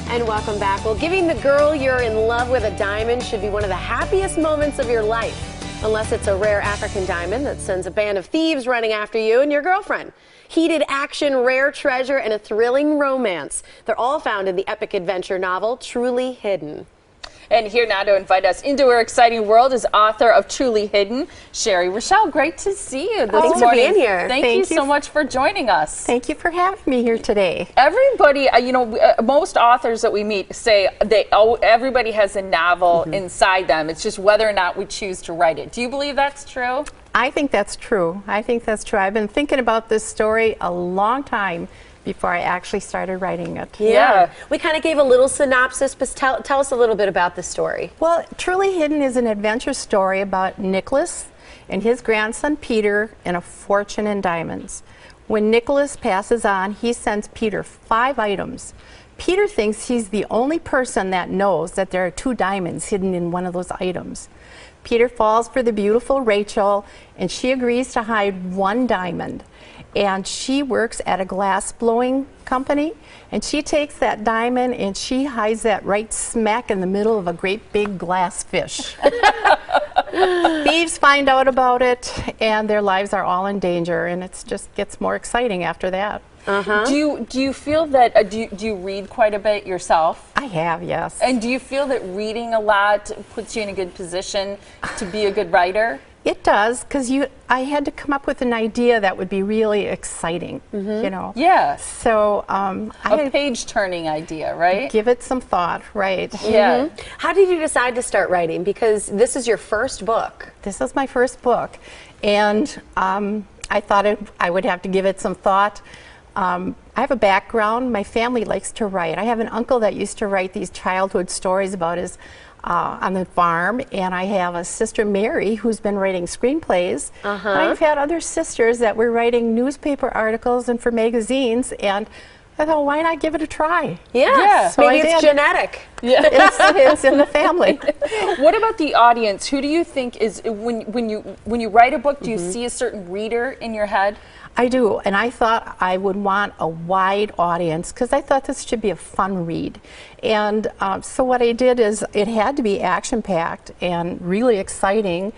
And welcome back. Well, giving the girl you're in love with a diamond should be one of the happiest moments of your life. Unless it's a rare African diamond that sends a band of thieves running after you and your girlfriend. Heated action, rare treasure, and a thrilling romance. They're all found in the epic adventure novel, Truly Hidden. And here now to invite us into her exciting world is author of Truly Hidden, Cherie Rashel. Great to see you this morning. Thanks for being here. Thank you so much for joining us. Thank you for having me here today. Everybody, most authors that we meet say everybody has a novel inside them. It's just whether or not we choose to write it. Do you believe that's true? I think that's true. I think that's true. I've been thinking about this story a long time before I actually started writing it. Yeah. We kind of gave a little synopsis, but tell us a little bit about the story. Well, Truly Hidden is an adventure story about Nicholas and his grandson Peter and a fortune in diamonds. When Nicholas passes on, he sends Peter 5 items. Peter thinks he's the only person that knows that there are 2 diamonds hidden in one of those items. Peter falls for the beautiful Rachel, and she agrees to hide 1 diamond. And she works at a glass blowing company, and she takes that diamond and she hides that right smack in the middle of a great big glass fish. Thieves find out about it, and their lives are all in danger, and it just gets more exciting after that. Do you feel that, do you read quite a bit yourself? I have, yes. And do you feel that reading a lot puts you in a good position to be a good writer? It does, because I had to come up with an idea that would be really exciting, you know. Yeah. So a page-turning idea, right? Give it some thought, right? Yeah. How did you decide to start writing? Because this is your first book. This is my first book, and I thought I would have to give it some thought. I have a background. My family likes to write. I have an uncle that used to write these childhood stories about his on the farm, and I have a sister, Mary, who's been writing screenplays. And I've had other sisters that were writing newspaper articles and for magazines, and I thought, why not give it a try? Yeah, so maybe it's genetic. Yeah, it's in the family. What about the audience? Who do you think is, when you write a book, do you see a certain reader in your head? I do, and I thought I would want a wide audience because I thought this should be a fun read. And so what I did is it had to be action-packed and really exciting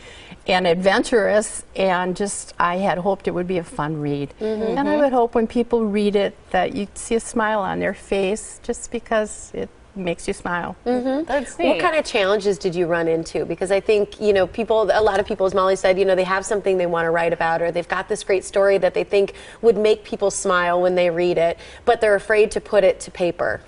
and adventurous, and just I had hoped it would be a fun read. And I would hope when people read it that you'd see a smile on their face just because it makes you smile. That's neat. What kind of challenges did you run into? Because I think, a lot of people, as Molly said, they have something they want to write about, or they've got this great story that they think would make people smile when they read it, but they're afraid to put it to paper.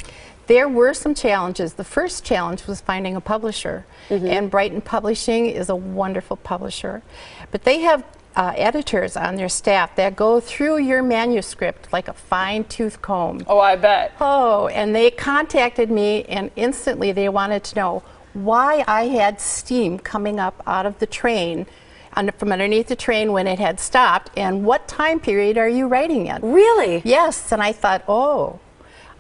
There were some challenges. The first challenge was finding a publisher, and Brighton Publishing is a wonderful publisher, but they have editors on their staff that go through your manuscript like a fine-tooth comb. Oh, I bet. Oh, and they contacted me, and instantly they wanted to know why I had steam coming up out of the train, from underneath the train when it had stopped, and what time period are you writing in? Really? Yes, and I thought, oh,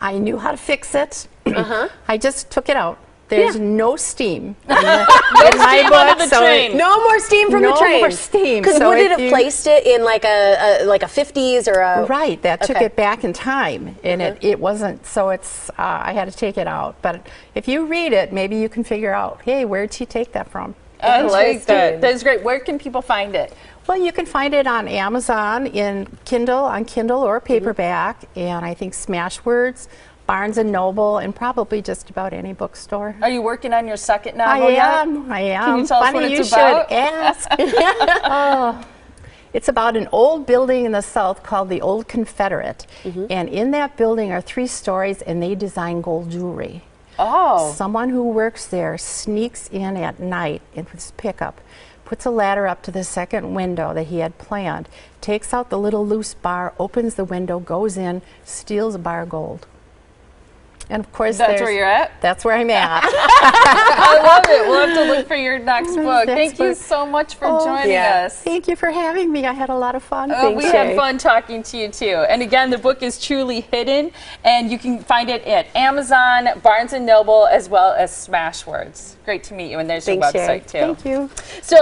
I knew how to fix it. I just took it out. There's no steam in my book, so no more steam from the train. No more steam. Because would it have placed it in like a 50s or a... Right, that took it back in time, and it wasn't, so it's, I had to take it out. But if you read it, maybe you can figure out, hey, where'd she take that from? I like that. That's great. Where can people find it? Well, you can find it on Amazon, on Kindle or paperback, and I think Smashwords, Barnes & Noble, and probably just about any bookstore. Are you working on your second novel yet? I am. Can you tell us what it's about? Funny you should ask. It's about an old building in the South called the Old Confederate, and in that building are 3 stories, and they design gold jewelry. Oh. Someone who works there sneaks in at night with his pickup, puts a ladder up to the second window that he had planned, takes out the little loose bar, opens the window, goes in, steals a bar of gold. And of course, that's where you're at? That's where I'm at. I love it. We'll have to look for your next book. Thank you so much for joining us. Thank you for having me. I had a lot of fun. We had fun talking to you, too. And again, the book is Truly Hidden, and you can find it at Amazon, Barnes & Noble, as well as Smashwords. Great to meet you, and there's your website, too. Thank you. So